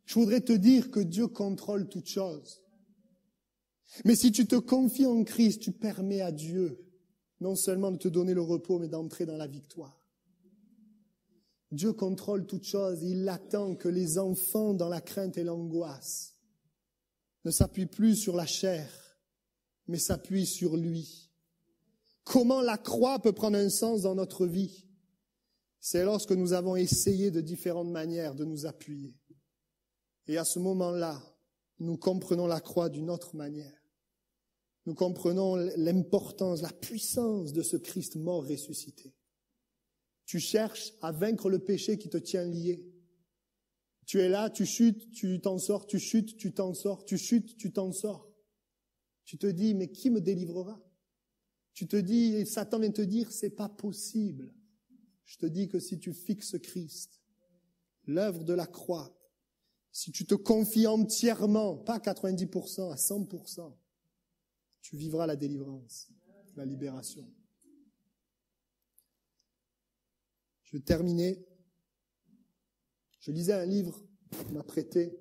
Je voudrais te dire que Dieu contrôle toutes choses. Mais si tu te confies en Christ, tu permets à Dieu non seulement de te donner le repos, mais d'entrer dans la victoire. Dieu contrôle toutes choses. Il attend que les enfants, dans la crainte et l'angoisse, ne s'appuient plus sur la chair, mais s'appuient sur lui. Comment la croix peut prendre un sens dans notre vie? C'est lorsque nous avons essayé de différentes manières de nous appuyer. Et à ce moment-là, nous comprenons la croix d'une autre manière. Nous comprenons l'importance, la puissance de ce Christ mort ressuscité. Tu cherches à vaincre le péché qui te tient lié. Tu es là, tu chutes, tu t'en sors, tu chutes, tu t'en sors, tu chutes, tu t'en sors. Tu te dis, mais qui me délivrera? Tu te dis, et Satan vient te dire, c'est pas possible. Je te dis que si tu fixes Christ, l'œuvre de la croix, si tu te confies entièrement, pas à 90%, à 100%, tu vivras la délivrance, la libération. Je vais terminer. Je lisais un livre qu'on m'a prêté,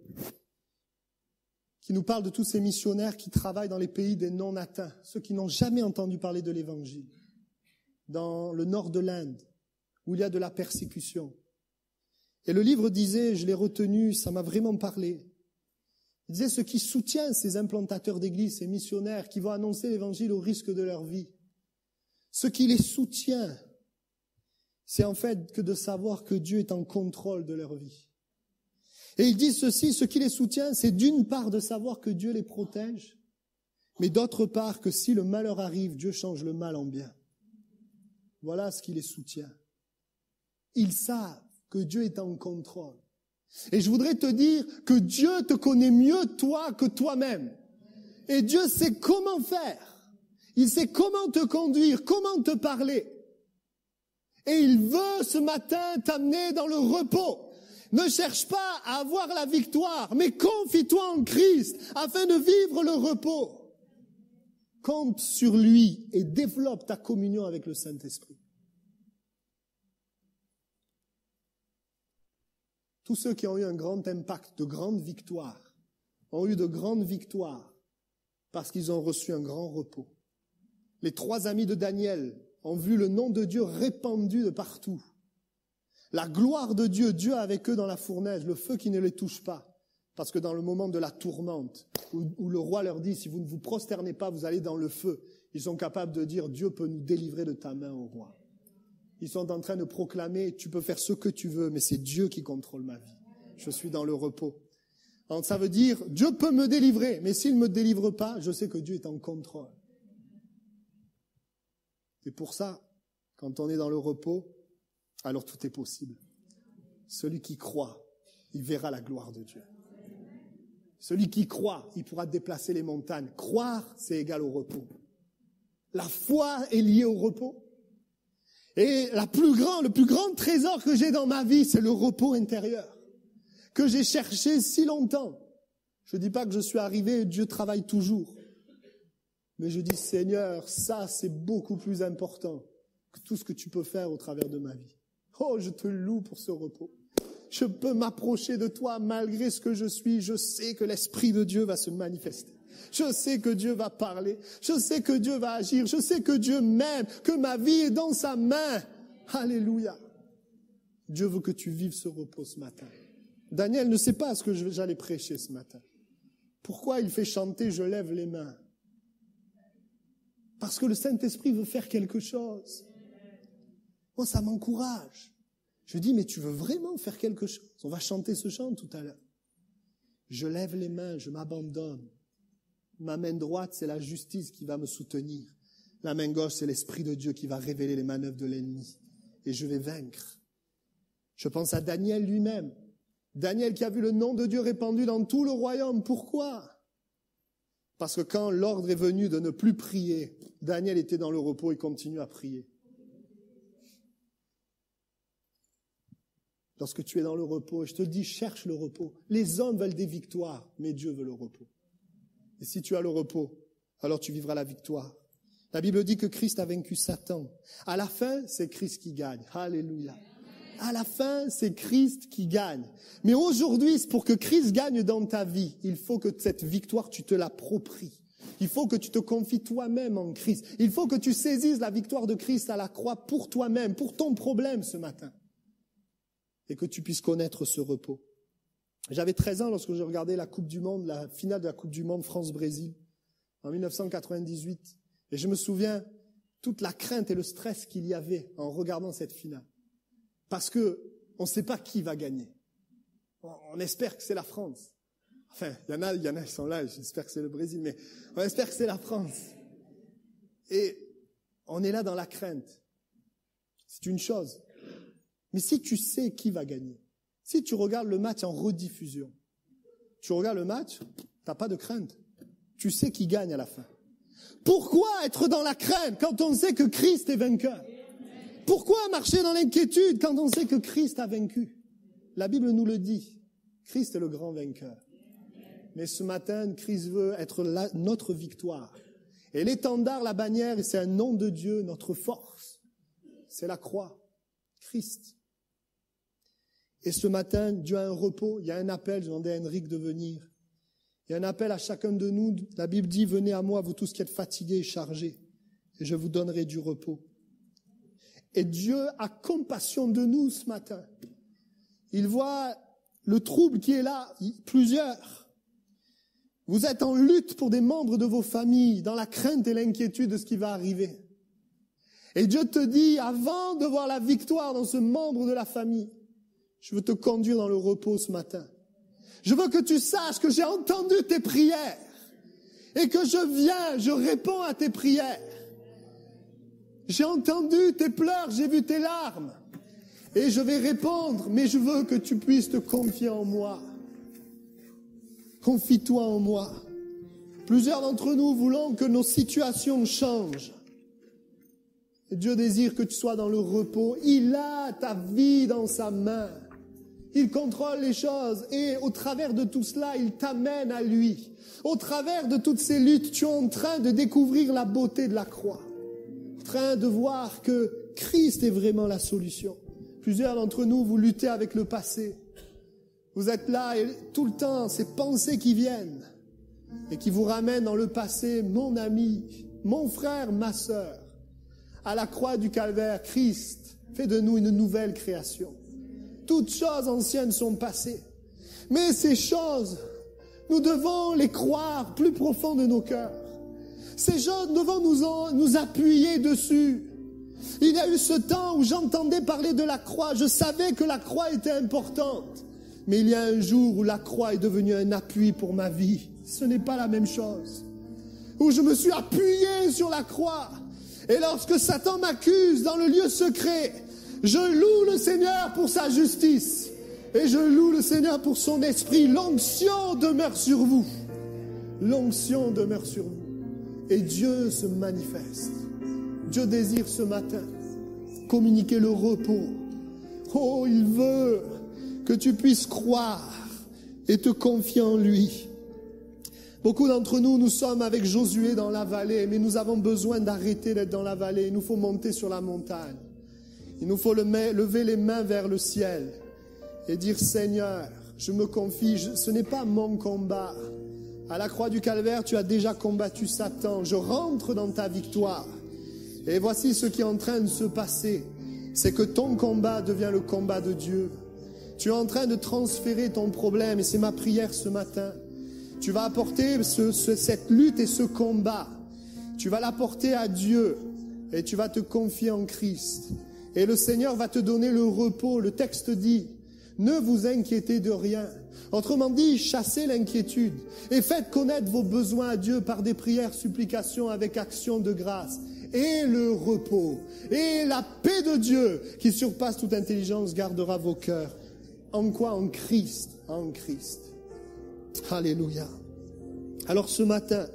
qui nous parle de tous ces missionnaires qui travaillent dans les pays des non-atteints, ceux qui n'ont jamais entendu parler de l'Évangile, dans le nord de l'Inde, où il y a de la persécution. Et le livre disait, je l'ai retenu, ça m'a vraiment parlé, il disait ce qui soutient ces implantateurs d'église, ces missionnaires qui vont annoncer l'Évangile au risque de leur vie, ce qui les soutient, c'est en fait que de savoir que Dieu est en contrôle de leur vie. Et ils disent ceci, ce qui les soutient, c'est d'une part de savoir que Dieu les protège, mais d'autre part que si le malheur arrive, Dieu change le mal en bien. Voilà ce qui les soutient. Ils savent que Dieu est en contrôle. Et je voudrais te dire que Dieu te connaît mieux toi que toi-même. Et Dieu sait comment faire. Il sait comment te conduire, comment te parler. Et il veut ce matin t'amener dans le repos. Ne cherche pas à avoir la victoire, mais confie-toi en Christ afin de vivre le repos. Compte sur lui et développe ta communion avec le Saint-Esprit. Tous ceux qui ont eu un grand impact, de grandes victoires, ont eu de grandes victoires parce qu'ils ont reçu un grand repos. Les 3 amis de Daniel ont vu le nom de Dieu répandu de partout. La gloire de Dieu, Dieu avec eux dans la fournaise, le feu qui ne les touche pas. Parce que dans le moment de la tourmente, où le roi leur dit, si vous ne vous prosternez pas, vous allez dans le feu, ils sont capables de dire, Dieu peut nous délivrer de ta main, ô roi. Ils sont en train de proclamer, tu peux faire ce que tu veux, mais c'est Dieu qui contrôle ma vie. Je suis dans le repos. Alors, ça veut dire, Dieu peut me délivrer, mais s'il ne me délivre pas, je sais que Dieu est en contrôle. C'est pour ça, quand on est dans le repos, alors tout est possible. Celui qui croit, il verra la gloire de Dieu. Celui qui croit, il pourra déplacer les montagnes. Croire, c'est égal au repos. La foi est liée au repos. Et le plus grand trésor que j'ai dans ma vie, c'est le repos intérieur, que j'ai cherché si longtemps. Je ne dis pas que je suis arrivé et Dieu travaille toujours. Mais je dis, Seigneur, ça c'est beaucoup plus important que tout ce que tu peux faire au travers de ma vie. Oh, je te loue pour ce repos. Je peux m'approcher de toi malgré ce que je suis. Je sais que l'Esprit de Dieu va se manifester. Je sais que Dieu va parler. Je sais que Dieu va agir. Je sais que Dieu m'aime, que ma vie est dans sa main. Alléluia. Dieu veut que tu vives ce repos ce matin. Daniel ne sait pas ce que j'allais prêcher ce matin. Pourquoi il fait chanter « Je lève les mains » ? Parce que le Saint-Esprit veut faire quelque chose. Moi, ça m'encourage. Je dis, mais tu veux vraiment faire quelque chose? On va chanter ce chant tout à l'heure. Je lève les mains, je m'abandonne. Ma main droite, c'est la justice qui va me soutenir. La main gauche, c'est l'Esprit de Dieu qui va révéler les manœuvres de l'ennemi. Et je vais vaincre. Je pense à Daniel lui-même. Daniel qui a vu le nom de Dieu répandu dans tout le royaume. Pourquoi? Parce que quand l'ordre est venu de ne plus prier, Daniel était dans le repos et continue à prier. Lorsque tu es dans le repos, et je te dis, cherche le repos. Les hommes veulent des victoires, mais Dieu veut le repos. Et si tu as le repos, alors tu vivras la victoire. La Bible dit que Christ a vaincu Satan. À la fin, c'est Christ qui gagne. Alléluia. À la fin, c'est Christ qui gagne. Mais aujourd'hui, pour que Christ gagne dans ta vie, il faut que cette victoire, tu te l'appropries. Il faut que tu te confies toi-même en Christ. Il faut que tu saisisses la victoire de Christ à la croix pour toi-même, pour ton problème ce matin. Et que tu puisses connaître ce repos. J'avais 13 ans lorsque je regardais la Coupe du Monde, la finale de la Coupe du Monde France-Brésil, en 1998. Et je me souviens toute la crainte et le stress qu'il y avait en regardant cette finale. Parce que on ne sait pas qui va gagner. On espère que c'est la France. Enfin, il y en a qui sont là, j'espère que c'est le Brésil, mais on espère que c'est la France. Et on est là dans la crainte. C'est une chose. Mais si tu sais qui va gagner, si tu regardes le match en rediffusion, tu regardes le match, t'as pas de crainte. Tu sais qui gagne à la fin. Pourquoi être dans la crainte quand on sait que Christ est vainqueur? Pourquoi marcher dans l'inquiétude quand on sait que Christ a vaincu? La Bible nous le dit. Christ est le grand vainqueur. Mais ce matin, Christ veut être notre victoire. Et l'étendard, la bannière, c'est un nom de Dieu, notre force. C'est la croix. Christ. Et ce matin, Dieu a un repos. Il y a un appel. Je demandais à Henrik de venir. Il y a un appel à chacun de nous. La Bible dit, venez à moi, vous tous qui êtes fatigués et chargés, et je vous donnerai du repos. Et Dieu a compassion de nous ce matin. Il voit le trouble qui est là, plusieurs. Vous êtes en lutte pour des membres de vos familles, dans la crainte et l'inquiétude de ce qui va arriver. Et Dieu te dit, avant de voir la victoire dans ce membre de la famille, je veux te conduire dans le repos ce matin. Je veux que tu saches que j'ai entendu tes prières et que je réponds à tes prières. J'ai entendu tes pleurs, j'ai vu tes larmes et je vais répondre, mais je veux que tu puisses te confier en moi. Confie-toi en moi. Plusieurs d'entre nous voulons que nos situations changent. Et Dieu désire que tu sois dans le repos. Il a ta vie dans sa main. Il contrôle les choses et au travers de tout cela, il t'amène à lui. Au travers de toutes ces luttes, tu es en train de découvrir la beauté de la croix. En train de voir que Christ est vraiment la solution. Plusieurs d'entre nous, vous luttez avec le passé. Vous êtes là et tout le temps, ces pensées qui viennent et qui vous ramènent dans le passé. Mon ami, mon frère, ma sœur, à la croix du calvaire, Christ fait de nous une nouvelle création. Toutes choses anciennes sont passées. Mais ces choses, nous devons les croire plus profond de nos cœurs. Ces choses, nous devons nous appuyer dessus. Il y a eu ce temps où j'entendais parler de la croix. Je savais que la croix était importante. Mais il y a un jour où la croix est devenue un appui pour ma vie. Ce n'est pas la même chose. Où je me suis appuyé sur la croix. Et lorsque Satan m'accuse dans le lieu secret, je loue le Seigneur pour sa justice. Et je loue le Seigneur pour son esprit. L'onction demeure sur vous. L'onction demeure sur vous. Et Dieu se manifeste. Dieu désire ce matin communiquer le repos. Oh, il veut que tu puisses croire et te confier en lui. Beaucoup d'entre nous, nous sommes avec Josué dans la vallée, mais nous avons besoin d'arrêter d'être dans la vallée. Il nous faut monter sur la montagne. Il nous faut lever les mains vers le ciel et dire, Seigneur, je me confie, ce n'est pas mon combat. À la croix du calvaire, tu as déjà combattu Satan. Je rentre dans ta victoire. Et voici ce qui est en train de se passer. C'est que ton combat devient le combat de Dieu. Tu es en train de transférer ton problème et c'est ma prière ce matin. Tu vas apporter cette lutte et ce combat. Tu vas l'apporter à Dieu et tu vas te confier en Christ. Et le Seigneur va te donner le repos. Le texte dit, ne vous inquiétez de rien. Autrement dit, chassez l'inquiétude et faites connaître vos besoins à Dieu par des prières, supplications avec action de grâce. Et le repos et la paix de Dieu qui surpasse toute intelligence gardera vos cœurs. En quoi? En Christ. En Christ. Alléluia. Alors ce matin,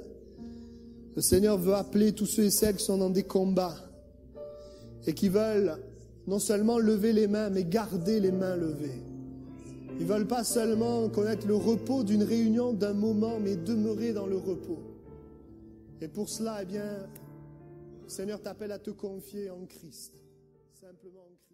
le Seigneur veut appeler tous ceux et celles qui sont dans des combats et qui veulent non seulement lever les mains, mais garder les mains levées. Ils ne veulent pas seulement connaître le repos d'une réunion, d'un moment, mais demeurer dans le repos. Et pour cela, eh bien, le Seigneur t'appelle à te confier en Christ. Simplement en Christ.